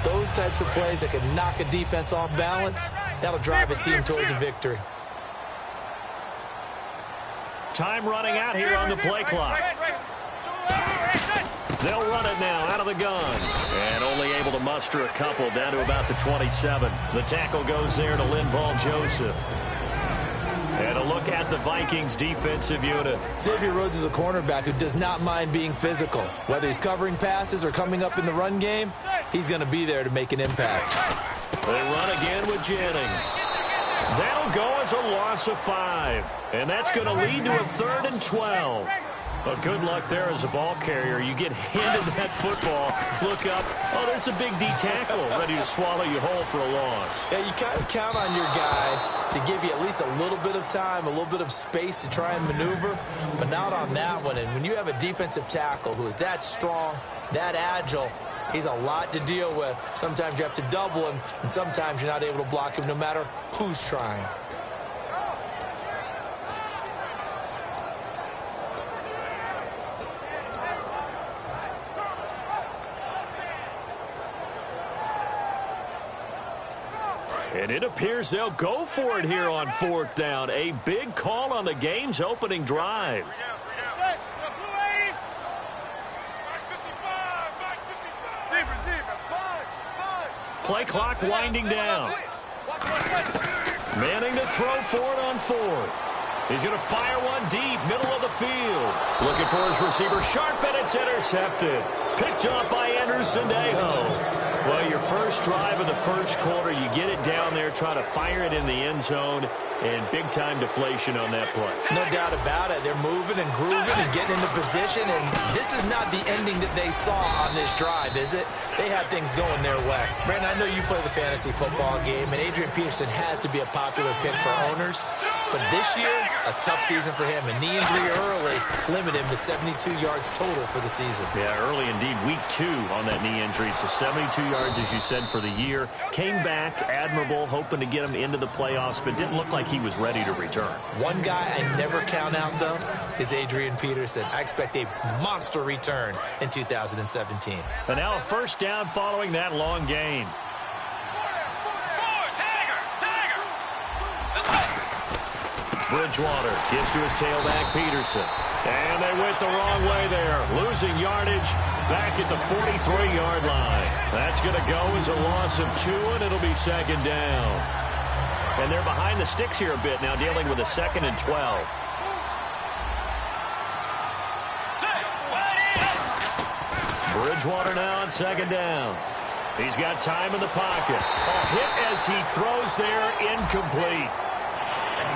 Those types of plays that can knock a defense off balance, that'll drive a team towards a victory. Time running out here on the play clock. They'll run it now out of the gun. And only able to muster a couple down to about the 27. The tackle goes there to Linval Joseph. And a look at the Vikings defensive unit. Xavier Rhodes is a cornerback who does not mind being physical. Whether he's covering passes or coming up in the run game, he's going to be there to make an impact. They run again with Jennings. That'll go as a loss of 5. And that's going to lead to a 3rd and 12. But good luck there as a ball carrier. You get handed that football, look up, oh, there's a big D tackle ready to swallow you whole for a loss. Yeah, you kind of count on your guys to give you at least a little bit of time, a little bit of space to try and maneuver, but not on that one. And when you have a defensive tackle who is that strong, that agile, he's a lot to deal with. Sometimes you have to double him, and sometimes you're not able to block him no matter who's trying. And it appears they'll go for it here on 4th down. A big call on the game's opening drive. Play clock winding down. Manning to throw for it on 4th. He's going to fire one deep, middle of the field. Looking for his receiver, sharp, and it's intercepted. Picked up by Anderson-Dejo. Well, your first drive of the first quarter, you get it down there, try to fire it in the end zone, and big-time deflation on that play. No doubt about it. They're moving and grooving and getting into position, and this is not the ending that they saw on this drive, is it? They had things going their way. Brandon, I know you play the fantasy football game, and Adrian Peterson has to be a popular pick for owners, but this year, a tough season for him. A knee injury early limited him to 72 yards total for the season. Yeah, early indeed, week 2 on that knee injury, so 72 yards, as you said, for the year. Came back, admirable, hoping to get him into the playoffs, but didn't look like he was ready to return. One guy I never count out, though, is Adrian Peterson. I expect a monster return in 2017. And now a first down following that long gain. Bridgewater gives to his tailback, Peterson. And they went the wrong way there. Losing yardage back at the 43-yard line. That's going to go as a loss of 2, and it'll be 2nd down. And they're behind the sticks here a bit now, dealing with a 2nd and 12. Bridgewater now on 2nd down. He's got time in the pocket. A hit as he throws there, incomplete.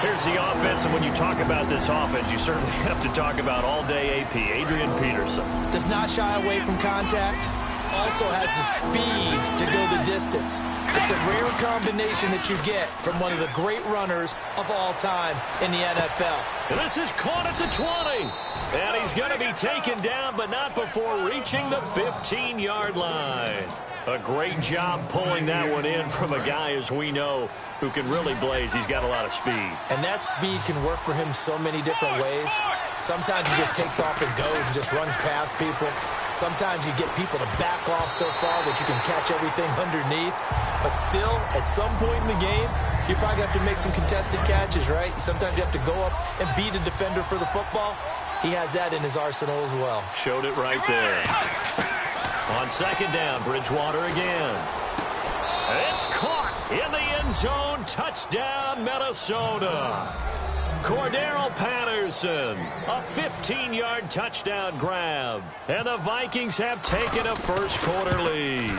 Here's the offense, and when you talk about this offense, you certainly have to talk about all-day AP, Adrian Peterson. Does not shy away from contact. Also has the speed to go the distance. It's the rare combination that you get from one of the great runners of all time in the NFL. And this is caught at the 20. And he's going to be taken down, but not before reaching the 15-yard line. A great job pulling that one in from a guy, as we know, who can really blaze. He's got a lot of speed. And that speed can work for him so many different ways. Sometimes he just takes off and goes and just runs past people. Sometimes you get people to back off so far that you can catch everything underneath. But still, at some point in the game, you probably have to make some contested catches, right? Sometimes you have to go up and beat a defender for the football. He has that in his arsenal as well. Showed it right there. On 2nd down, Bridgewater again. It's caught in the end zone. Touchdown, Minnesota. Cordero Patterson, a 15-yard touchdown grab. And the Vikings have taken a first-quarter lead.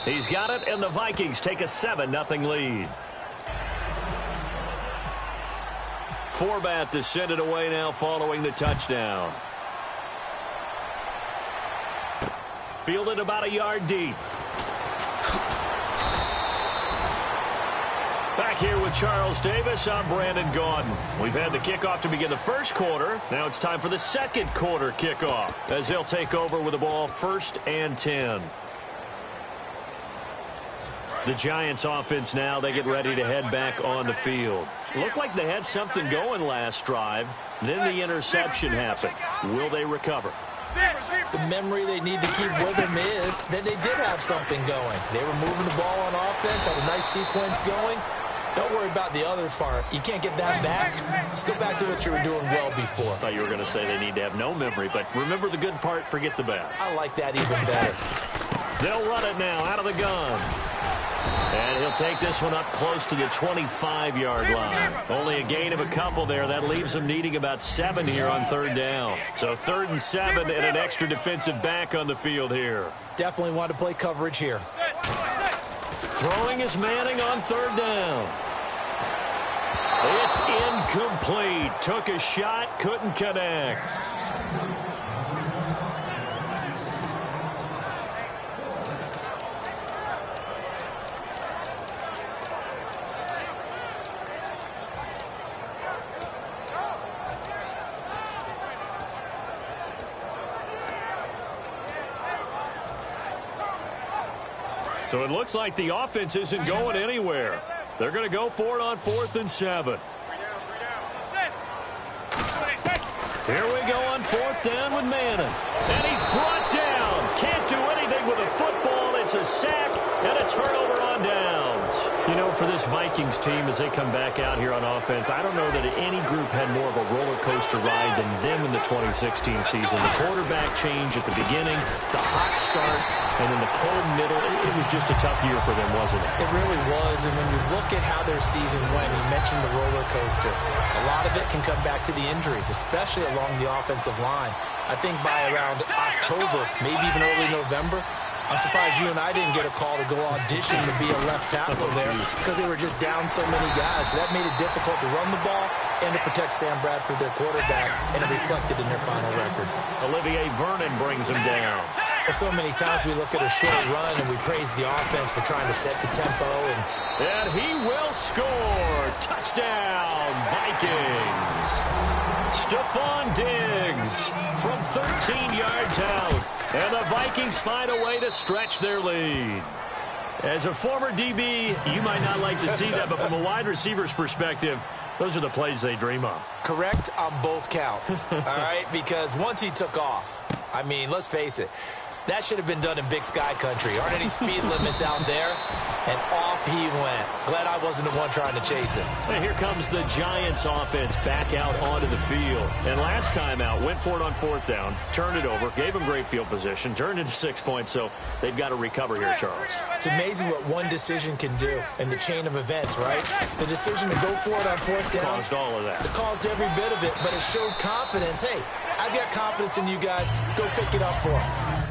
He's got it, and the Vikings take a 7-0 lead. Forbat to send it away now following the touchdown. Fielded about a yard deep. Back here with Charles Davis, I'm Brandon Gaudin. We've had the kickoff to begin the first quarter. Now it's time for the second quarter kickoff as they'll take over with the ball 1st and 10. The Giants offense now, they get ready to head back on the field. Looked like they had something going last drive. Then the interception happened. Will they recover? The memory they need to keep with them is that they did have something going. They were moving the ball on offense, had a nice sequence going. Don't worry about the other part. You can't get that back. Let's go back to what you were doing well before. I thought you were going to say they need to have no memory, but remember the good part, forget the bad. I like that even better. They'll run it now out of the gun. And he'll take this one up close to the 25-yard line. Only a gain of a couple there. That leaves them needing about 7 here on third down. So 3rd and 7 and an extra defensive back on the field here. Definitely want to play coverage here. Throwing is Manning on 3rd down. It's incomplete. Took a shot, couldn't connect. So it looks like the offense isn't going anywhere. They're going to go for it on 4th and 7. Here we go on 4th down with Manning. And he's brought down. Can't do anything with a football. It's a sack and a turnover on downs. You know, for this Vikings team, as they come back out here on offense, I don't know that any group had more of a roller coaster ride than them in the 2016 season. The quarterback change at the beginning, the hot start, and then the cold middle. It was just a tough year for them, wasn't it? It really was, and when you look at how their season went, you mentioned the roller coaster. A lot of it can come back to the injuries, especially along the offensive line. I think by around October, maybe even early November, I'm surprised you and I didn't get a call to go audition to be a left tackle there because they were just down so many guys. So that made it difficult to run the ball and to protect Sam Bradford, their quarterback, and it reflected in their final record. Olivier Vernon brings him down. So many times we look at a short run and we praise the offense for trying to set the tempo. And he will score. Touchdown, Vikings. Stephon Diggs from 13 yards out. And the Vikings find a way to stretch their lead. As a former DB, you might not like to see that, but from a wide receiver's perspective, those are the plays they dream of. Correct on both counts, all right? Because once he took off, I mean, let's face it, that should have been done in Big Sky Country. Aren't any speed limits out there? And off he went. Glad I wasn't the one trying to chase him. And here comes the Giants offense back out onto the field. And last time out, went for it on 4th down, turned it over, gave them great field position, turned into 6 points, so they've got to recover here, Charles. It's amazing what one decision can do in the chain of events, right? The decision to go for it on 4th down. Caused all of that. It caused every bit of it, but it showed confidence. Hey, I've got confidence in you guys. Go pick it up for them.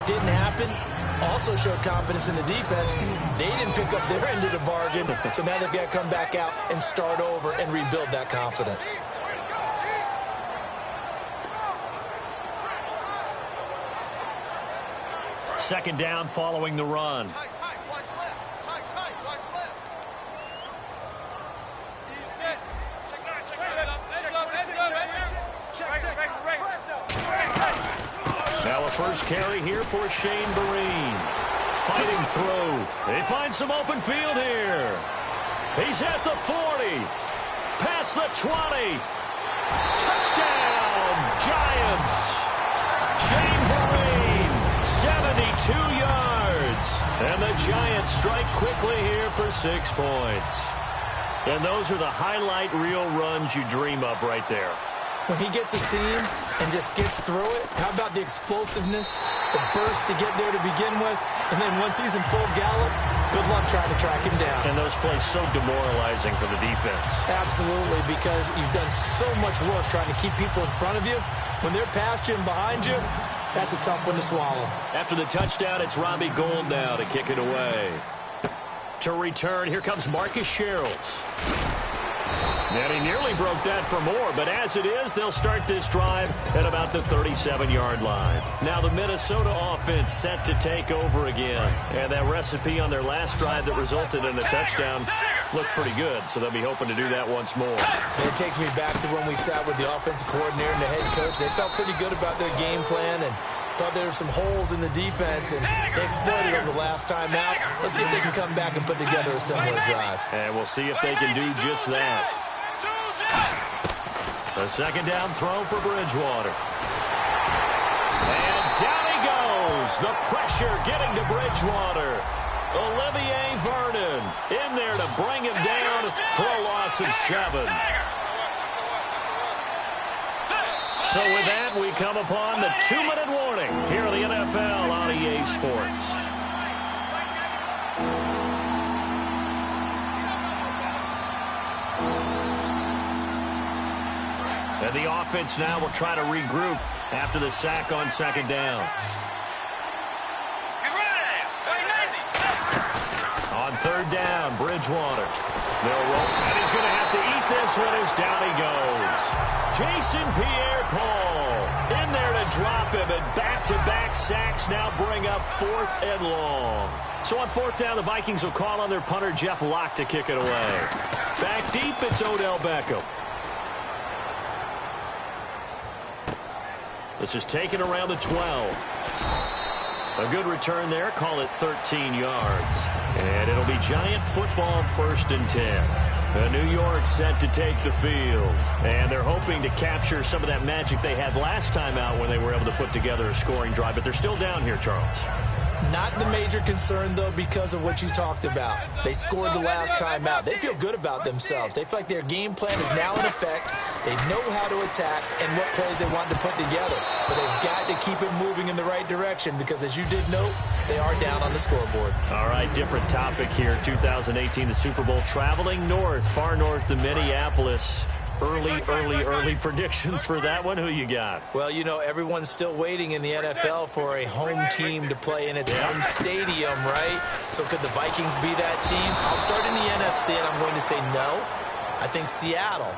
Didn't happen. Also showed confidence in the defense. They didn't pick up their end of the bargain, so now they've got to come back out and start over and rebuild that confidence. Second down following the run. Now a first carry here for Shane Vereen. Fighting through. They find some open field here. He's at the 40. Past the 20. Touchdown, Giants. Shane Vereen, 72 yards. And the Giants strike quickly here for 6 points. And those are the highlight reel runs you dream of right there. When he gets a seam and just gets through it, how about the explosiveness, the burst to get there to begin with, and then once he's in full gallop, good luck trying to track him down. And those plays so demoralizing for the defense. Absolutely, because you've done so much work trying to keep people in front of you. When they're past you and behind you, that's a tough one to swallow. After the touchdown, it's Robbie Gould now to kick it away. To return, here comes Marcus Sherrills. And he nearly broke that for more, but as it is, they'll start this drive at about the 37-yard line. Now the Minnesota offense set to take over again. And that recipe on their last drive that resulted in a touchdown looked pretty good, so they'll be hoping to do that once more. And it takes me back to when we sat with the offensive coordinator and the head coach. They felt pretty good about their game plan, and Thought there were some holes in the defense, and they exploited them the last time out. Let's see if they can come back and put together a similar drive. And we'll see if they can do just that. The second down throw for Bridgewater. And down he goes. The pressure getting to Bridgewater. Olivier Vernon in there to bring him down for a loss of 7. So with that, we come upon the 2-minute warning here on the NFL on EA Sports. And the offense now will try to regroup after the sack on second down. On third down, Bridgewater. They'll roll, and he's going to have to eat this one as down he goes. Jason Pierre-Paul in there to drop him, and back-to-back sacks now bring up 4th and long. So on 4th down, the Vikings will call on their punter, Jeff Locke, to kick it away. Back deep, it's Odell Beckham. This is taken around the 12. A good return there. Call it 13 yards. And it'll be Giant football, 1st and 10. New York set to take the field. And they're hoping to capture some of that magic they had last time out when they were able to put together a scoring drive. But they're still down here, Charles. Not the major concern, though, because of what you talked about. They scored the last time out. They feel good about themselves. They feel like their game plan is now in effect. They know how to attack and what plays they want to put together. But they've got to keep it moving in the right direction because, as you did note, they are down on the scoreboard. All right, different topic here. 2018, the Super Bowl, traveling north, far north to Minneapolis. Early predictions for that one. Who you got? Well, you know, everyone's still waiting in the NFL for a home team to play in its home stadium, right? So could the Vikings be that team? I'll start in the NFC, and I'm going to say no. I think Seattle,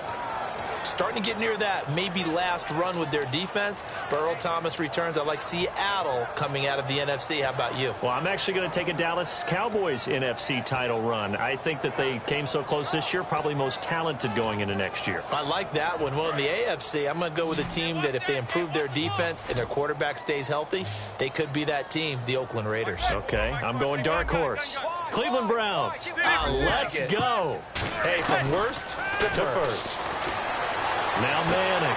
starting to get near that maybe last run with their defense. Earl Thomas returns. I like Seattle coming out of the NFC. How about you? Well, I'm actually going to take a Dallas Cowboys NFC title run. I think that they came so close this year, probably most talented going into next year. I like that one. Well, in the AFC, I'm going to go with a team that if they improve their defense and their quarterback stays healthy, they could be that team, the Oakland Raiders. Okay, I'm going dark horse. Cleveland Browns. Let's go. Hey, from worst to first. Now Manning.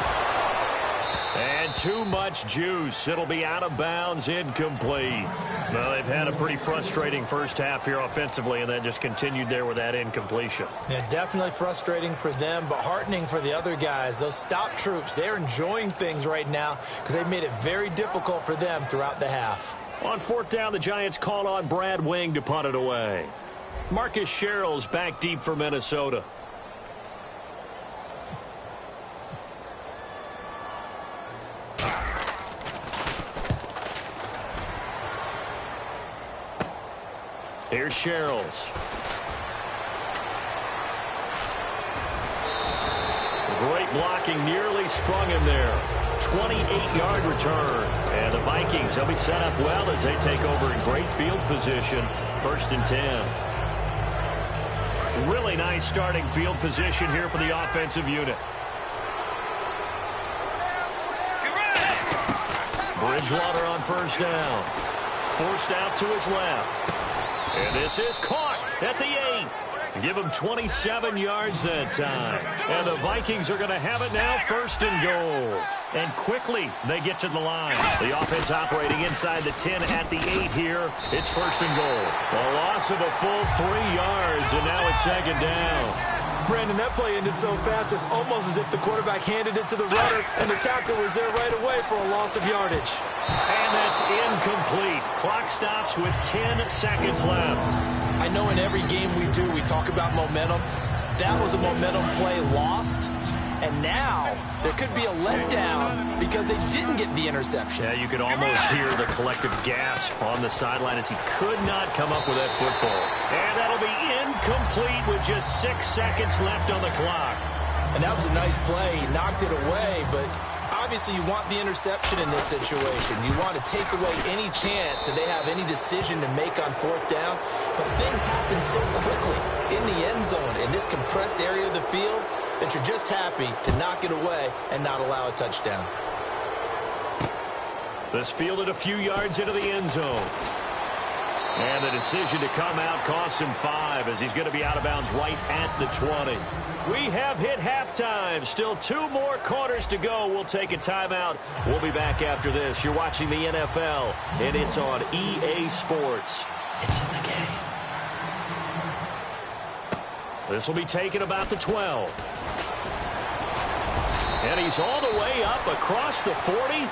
And too much juice. It'll be out of bounds, incomplete. Well, they've had a pretty frustrating first half here offensively, and then just continued there with that incompletion. Yeah, definitely frustrating for them, but heartening for the other guys. Those stop troops, they're enjoying things right now because they've made it very difficult for them throughout the half. On 4th down, the Giants call on Brad Wing to punt it away. Marcus Sherrill's back deep for Minnesota. Here's Sherrills. Great blocking, nearly sprung him there. 28-yard return. And the Vikings, they'll be set up well as they take over in great field position. 1st and 10. Really nice starting field position here for the offensive unit. Bridgewater on 1st down. Forced out to his left. And this is caught at the 8. Give him 27 yards that time. And the Vikings are going to have it now, 1st and goal. And quickly they get to the line. The offense operating inside the 10 at the 8 here. It's 1st and goal. A loss of a full 3 yards, and now it's 2nd down. Brandon, that play ended so fast, it's almost as if the quarterback handed it to the runner, and the tackler was there right away for a loss of yardage. And that's incomplete. Clock stops with 10 seconds left. I know in every game we do, we talk about momentum. That was a momentum play lost. And now there could be a letdown because they didn't get the interception. Yeah, you could almost hear the collective gasp on the sideline as he could not come up with that football. And that'll be incomplete with just 6 seconds left on the clock. And that was a nice play. He knocked it away, but obviously you want the interception in this situation. You want to take away any chance that they have any decision to make on 4th down. But things happen so quickly in the end zone in this compressed area of the field that you're just happy to knock it away and not allow a touchdown. This fielded a few yards into the end zone. And the decision to come out costs him 5 as he's going to be out of bounds right at the 20. We have hit halftime. Still 2 more quarters to go. We'll take a timeout. We'll be back after this. You're watching the NFL, and it's on EA Sports. It's in the game. This will be taken about the 12. And he's all the way up across the 40.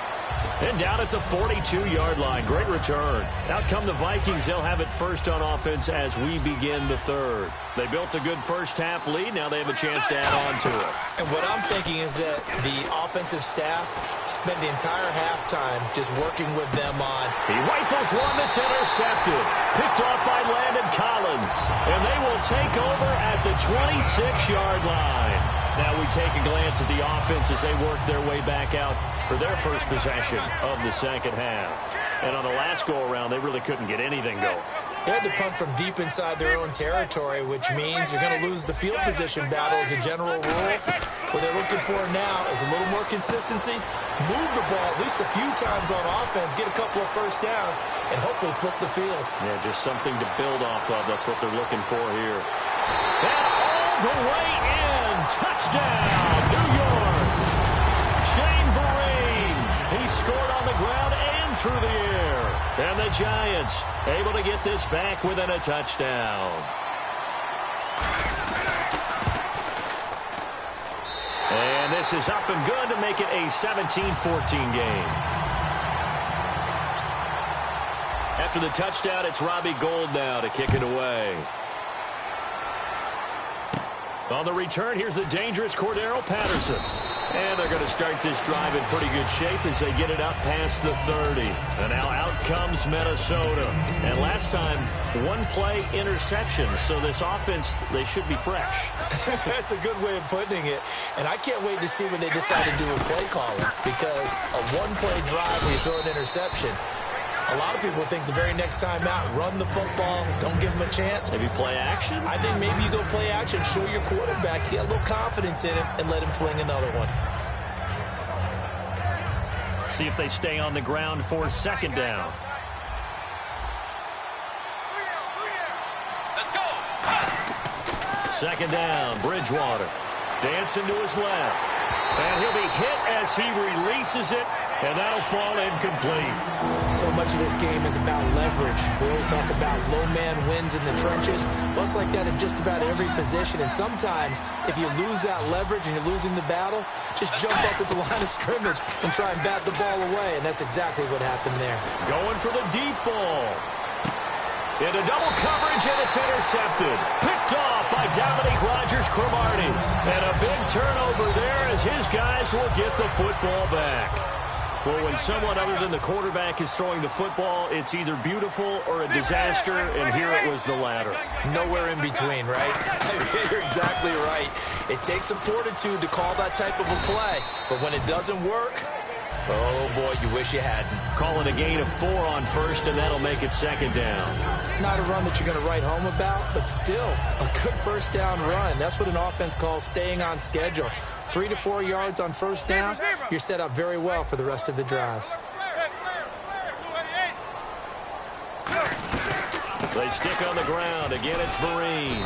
And down at the 42-yard line. Great return. Out come the Vikings. They'll have it first on offense as we begin the third. They built a good first-half lead. Now they have a chance to add on to it. And what I'm thinking is that the offensive staff spent the entire halftime just working with them on. He rifles one that's intercepted. Picked off by Landon Collins. And they will take over at the 26-yard line. Now we take a glance at the offense as they work their way back out for their first possession of the second half. And on the last go-around, they really couldn't get anything going. They had to punt from deep inside their own territory, which means you're going to lose the field position battle as a general rule. What they're looking for now is a little more consistency, move the ball at least a few times on offense, get a couple of first downs, and hopefully flip the field. Yeah, just something to build off of. That's what they're looking for here. And all the way in. Touchdown, New York. Shane Vereen. He scored on the ground and through the air. And the Giants able to get this back within a touchdown. And this is up and good to make it a 17-14 game. After the touchdown, it's Robbie Gould now to kick it away. On the return, here's the dangerous Cordero Patterson. And they're going to start this drive in pretty good shape as they get it up past the 30. And now out comes Minnesota. And last time, 1-play interception. So this offense, they should be fresh. That's a good way of putting it. And I can't wait to see what they decide to do with play calling. Because a 1-play drive where you throw an interception, a lot of people think the very next time out, run the football, don't give him a chance. Maybe play action? I think maybe you go play action, show your quarterback, you got a little confidence in him, and let him fling another one. See if they stay on the ground for second down. Let's go. Second down, Bridgewater. Dancing to his left. And he'll be hit as he releases it, and that'll fall incomplete. So much of this game is about leverage. We always talk about low man wins in the trenches. Well, it's like that in just about every position. And sometimes, if you lose that leverage and you're losing the battle, just jump up at the line of scrimmage and try and bat the ball away. And that's exactly what happened there. Going for the deep ball. Into double coverage, and it's intercepted. Picked off by Dominique Rodgers-Cromartie. And a big turnover there as his guys will get the football back. Well, when someone other than the quarterback is throwing the football, it's either beautiful or a disaster, and here it was the latter. Nowhere in between, right? You're exactly right. It takes some fortitude to call that type of a play, but when it doesn't work, oh, boy, you wish you hadn't. Calling a gain of 4 on first, and that'll make it second down. Not a run that you're going to write home about, but still a good first down run. That's what an offense calls staying on schedule. 3 to 4 yards on first down, you're set up very well for the rest of the drive. They stick on the ground. Again, it's Vereen.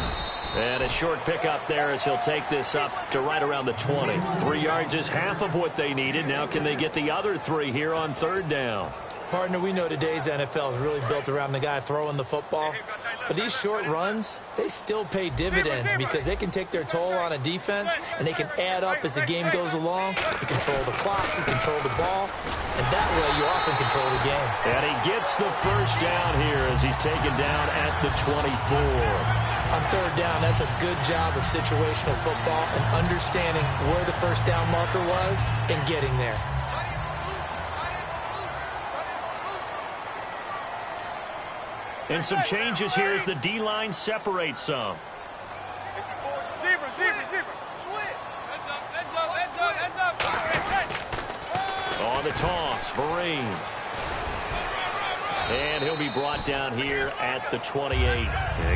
And a short pickup there as he'll take this up to right around the 20. 3 yards is half of what they needed. Now can they get the other 3 here on third down? Partner, we know today's NFL is really built around the guy throwing the football. But these short runs, they still pay dividends because they can take their toll on a defense, and they can add up as the game goes along. You control the clock, you control the ball, and that way you often control the game. And he gets the first down here as he's taken down at the 24. On third down, that's a good job of situational football and understanding where the first down marker was and getting there. And some changes here as the D-line separates some. On the toss, Vereen. And he'll be brought down here at the 28.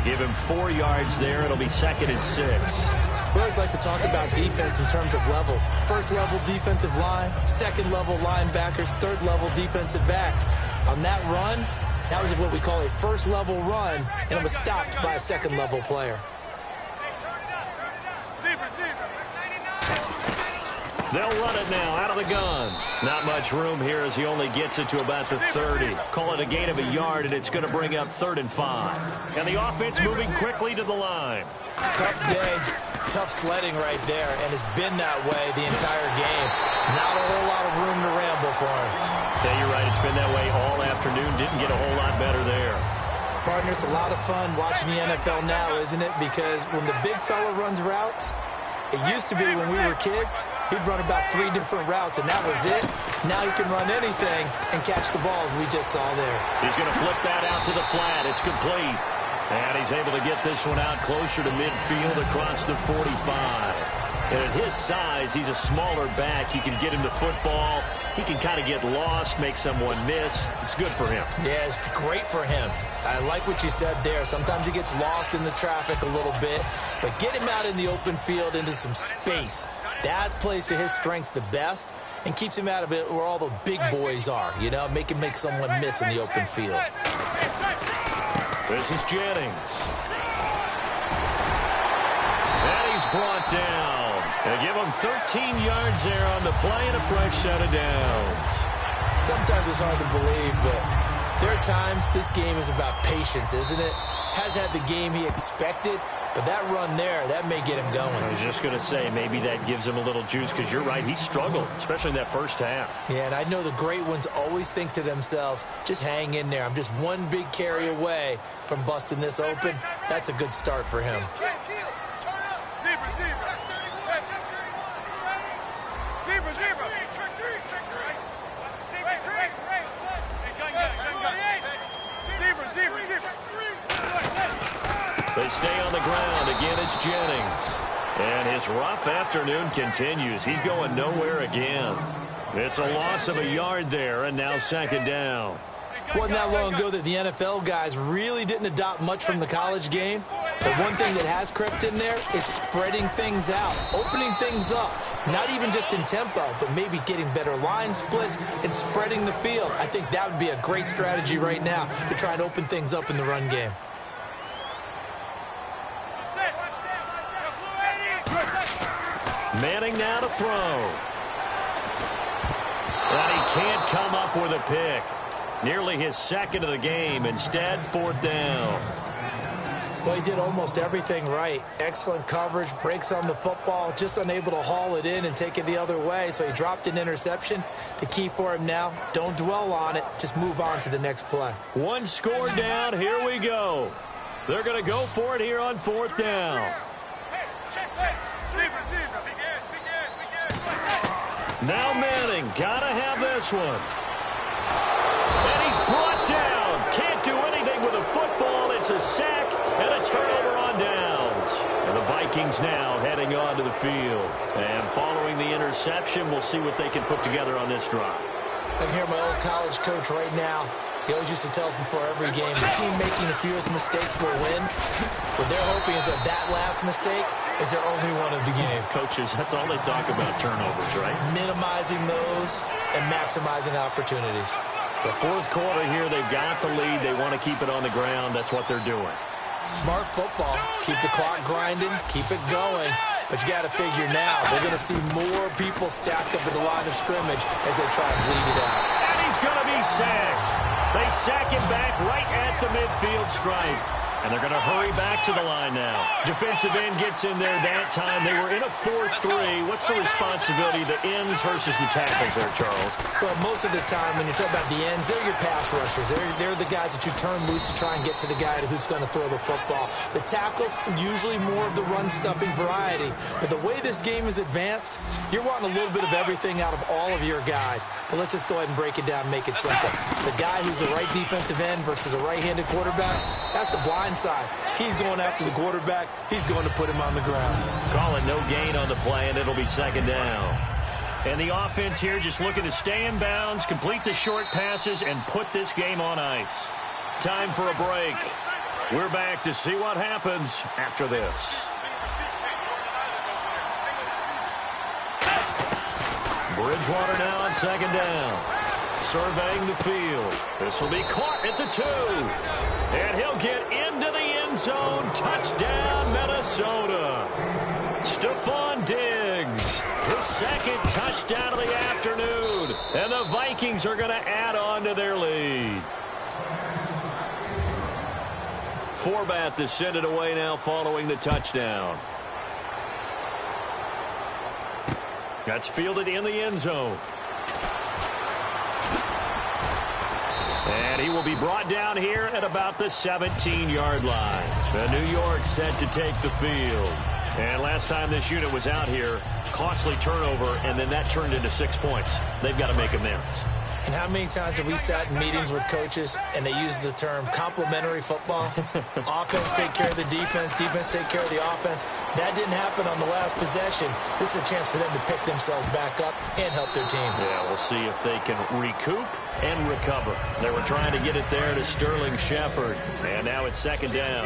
Give him 4 yards there. It'll be 2nd and 6. We always like to talk about defense in terms of levels. First level defensive line, second level linebackers, third level defensive backs. On that run, that was what we call a first level run, and it was stopped by a second level player. They'll run it now out of the gun. Not much room here as he only gets it to about the 30. Call it a gain of a yard, and it's going to bring up 3rd and 5. And the offense moving quickly to the line. Tough day, tough sledding right there, and it's been that way the entire game. Not a whole lot of room to ramble for him. Yeah, you're right. It's been that way all afternoon. Didn't get a whole lot better there. Partner, it's a lot of fun watching the NFL now, isn't it? Because when the big fella runs routes, it used to be when we were kids, he'd run about 3 different routes, and that was it. Now he can run anything and catch the balls we just saw there. He's going to flip that out to the flat. It's complete. And he's able to get this one out closer to midfield across the 45. And at his size, he's a smaller back. You can get him the football. He can kind of get lost, make someone miss. It's good for him. Yeah, it's great for him. I like what you said there. Sometimes he gets lost in the traffic a little bit. But get him out in the open field into some space. That plays to his strengths the best and keeps him out of it where all the big boys are. You know, make him make someone miss in the open field. This is Jennings. And he's brought down. They give him 13 yards there on the play and a fresh set of downs. Sometimes it's hard to believe, but there are times this game is about patience, isn't it? Has had the game he expected, but that run there, that may get him going. I was just going to say, maybe that gives him a little juice, because you're right, he struggled, especially in that first half. Yeah, and I know the great ones always think to themselves, just hang in there. I'm just one big carry away from busting this open. That's a good start for him. They stay on the ground. Again, it's Jennings. And his rough afternoon continues. He's going nowhere again. It's a loss of a yard there, and now 2nd down. Wasn't that long ago that the NFL guys really didn't adopt much from the college game. But one thing that has crept in there is spreading things out, opening things up. Not even just in tempo, but maybe getting better line splits and spreading the field. I think that would be a great strategy right now to try and open things up in the run game. Manning now to throw. And he can't come up with a pick. Nearly his 2nd of the game. Instead, 4th down. Well, he did almost everything right. Excellent coverage, breaks on the football, just unable to haul it in and take it the other way. So he dropped an interception. The key for him now, don't dwell on it. Just move on to the next play. One score down. Here we go. They're going to go for it here on 4th down. Now Manning, gotta have this one. And he's brought down. Can't do anything with a football. It's a sack and a turnover on downs. And the Vikings now heading onto the field. And following the interception, we'll see what they can put together on this drive. I can hear my old college coach right now. He always used to tell us before every game, the team making the fewest mistakes will win. What they're hoping is that that last mistake is their only one of the game. Coaches, that's all they talk about, turnovers, right? Minimizing those and maximizing opportunities. The 4th quarter here, they've got the lead. They want to keep it on the ground. That's what they're doing. Smart football. Keep the clock grinding. Keep it going. But you got to figure now, they're going to see more people stacked up at the line of scrimmage as they try and bleed it out. And he's going to be sacked. They sack him back right at the midfield stripe. And they're going to hurry back to the line now. Defensive end gets in there that time. They were in a 4-3. What's the responsibility of the ends versus the tackles there, Charles? Well, most of the time when you talk about the ends, they're your pass rushers. They're the guys that you turn loose to try and get to the guy who's going to throw the football. The tackles, usually more of the run-stuffing variety. But the way this game is advanced, you're wanting a little bit of everything out of all of your guys. But let's just go ahead and break it down and make it simple. The guy who's the right defensive end versus a right-handed quarterback, that's the blind side. He's going after the quarterback. He's going to put him on the ground. Call it no gain on the play, and it'll be 2nd down. And the offense here just looking to stay in bounds, complete the short passes, and put this game on ice. Time for a break. We're back to see what happens after this. Bridgewater now on second down. Surveying the field. This will be caught at the 2. And he'll get into the end zone. Touchdown, Minnesota. Stephon Diggs, his second touchdown of the afternoon. And the Vikings are going to add on to their lead. Forbath to send it away now following the touchdown. That's fielded in the end zone. And he will be brought down here at about the 17-yard line. The New York set to take the field. And last time this unit was out here, costly turnover, and then that turned into 6 points. They've got to make amends. And how many times have we sat in meetings with coaches and they use the term complementary football? Offense take care of the defense, defense take care of the offense. That didn't happen on the last possession. This is a chance for them to pick themselves back up and help their team. Yeah, we'll see if they can recoup and recover. They were trying to get it there to Sterling Shepard, and now it's second down.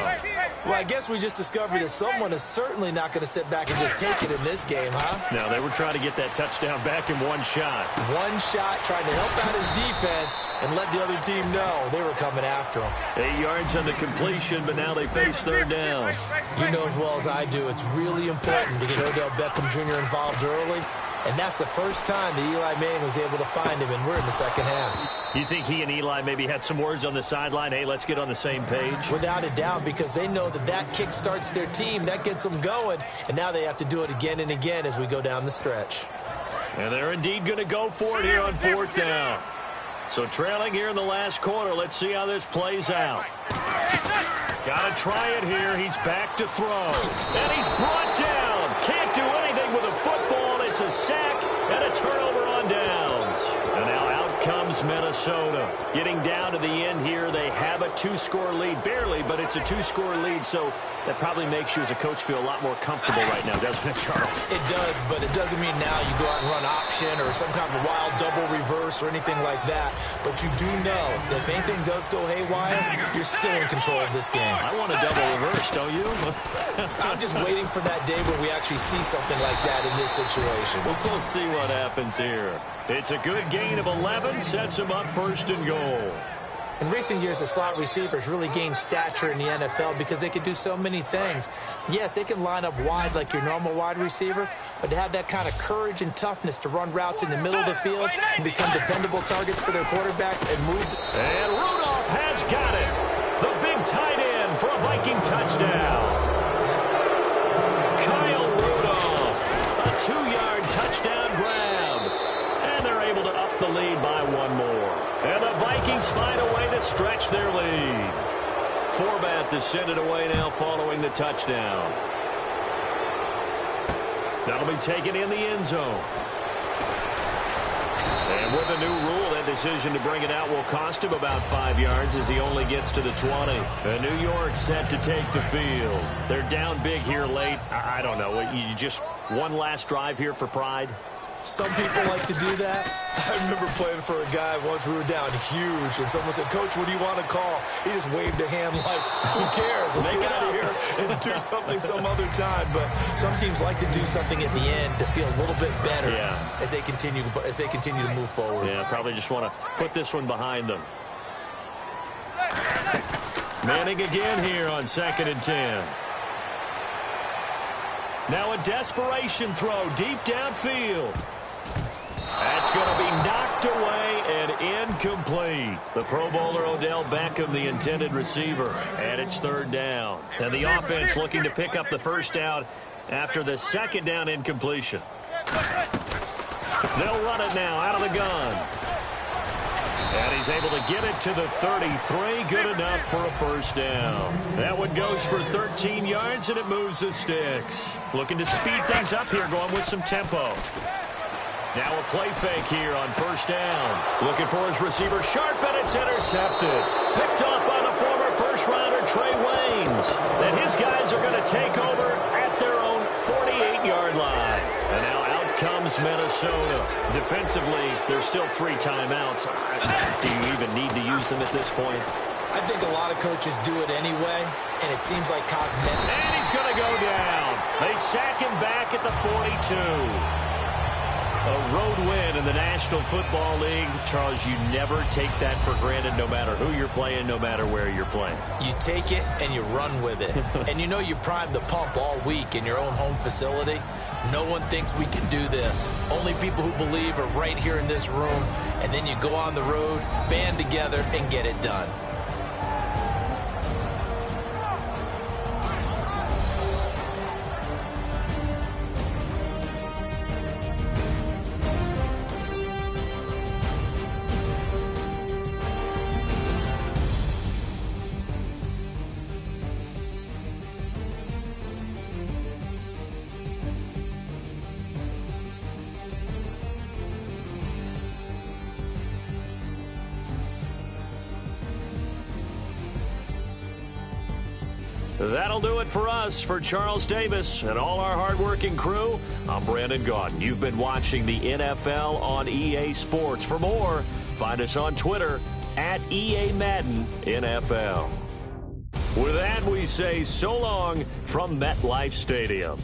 Well, I guess we just discovered that someone is certainly not going to sit back and just take it in this game, huh? No, they were trying to get that touchdown back in one shot. One shot, trying to help out his defense and let the other team know they were coming after him. 8 yards on the completion, but now they face third down. You know as well as I do, it's really important to get Odell Beckham Jr. involved early. And that's the first time that Eli Manning was able to find him, and we're in the second half. You think he and Eli maybe had some words on the sideline, hey, let's get on the same page? Without a doubt, because they know that that kick starts their team, that gets them going, and now they have to do it again and again as we go down the stretch. And they're indeed going to go for it here on fourth down. So trailing here in the last quarter, let's see how this plays out. Got to try it here. He's back to throw. And he's brought down. Can't do anything with a football. It's a sack and a turnover on downs. And now out comes Minnesota. Getting down to the end here, they have a 2-score lead. Barely, but it's a 2-score lead, so that probably makes you as a coach feel a lot more comfortable right now, doesn't it, Charles? It does, but it doesn't mean now you go out and run option or some kind of wild double reverse or anything like that. But you do know that if anything does go haywire, you're still in control of this game. I want a double reverse, don't you? I'm just waiting for that day where we actually see something like that in this situation. We'll see what happens here. It's a good gain of 11, sets him up first and goal. In recent years, the slot receivers really gained stature in the NFL because they can do so many things. Yes, they can line up wide like your normal wide receiver, but to have that kind of courage and toughness to run routes in the middle of the field and become dependable targets for their quarterbacks and move. And Rudolph has got it. The big tight end for a Viking touchdown. Kyle Rudolph, a 2-yard touchdown grab. And they're able to up the lead by one more. And the Vikings find a way to stretch their lead. Forbath to send it away now following the touchdown. That'll be taken in the end zone. And with a new rule, that decision to bring it out will cost him about 5 yards as he only gets to the 20. And New York set to take the field. They're down big here late. I don't know. You just one last drive here for pride? Some people like to do that. I remember playing for a guy once. We were down huge, and someone said, "Coach, what do you want to call?" He just waved a hand like, "Who cares? Let's get out of here and do something some other time." But some teams like to do something at the end to feel a little bit better as they continue to move forward. Yeah, probably just want to put this one behind them. Manning again here on 2nd and 10. Now a desperation throw deep downfield. That's going to be knocked away and incomplete. The Pro Bowler Odell Beckham, the intended receiver, and it's third down. And the offense looking to pick up the first down after the second down incompletion. They'll run it now out of the gun. And he's able to get it to the 33. Good enough for a first down. That one goes for 13 yards, and it moves the sticks. Looking to speed things up here, going with some tempo. Now a play fake here on first down. Looking for his receiver, Sharp, and it's intercepted. Picked off by the former first-rounder Trey Waynes. And his guys are going to take over at their own 48-yard line. And now out comes Minnesota. Defensively, there's still 3 timeouts. Do you even need to use them at this point? I think a lot of coaches do it anyway, and it seems like cosmetic. And he's going to go down. They sack him back at the 42. A road win in the National Football League. Charles, you never take that for granted no matter who you're playing, no matter where you're playing. You take it and you run with it. And you know you primed the pump all week in your own home facility. No one thinks we can do this. Only people who believe are right here in this room. And then you go on the road, band together, and get it done. That'll do it for us. For Charles Davis and all our hardworking crew, I'm Brandon Gaudin. You've been watching the NFL on EA Sports. For more, find us on Twitter at EA Madden NFL. With that, we say so long from MetLife Stadium.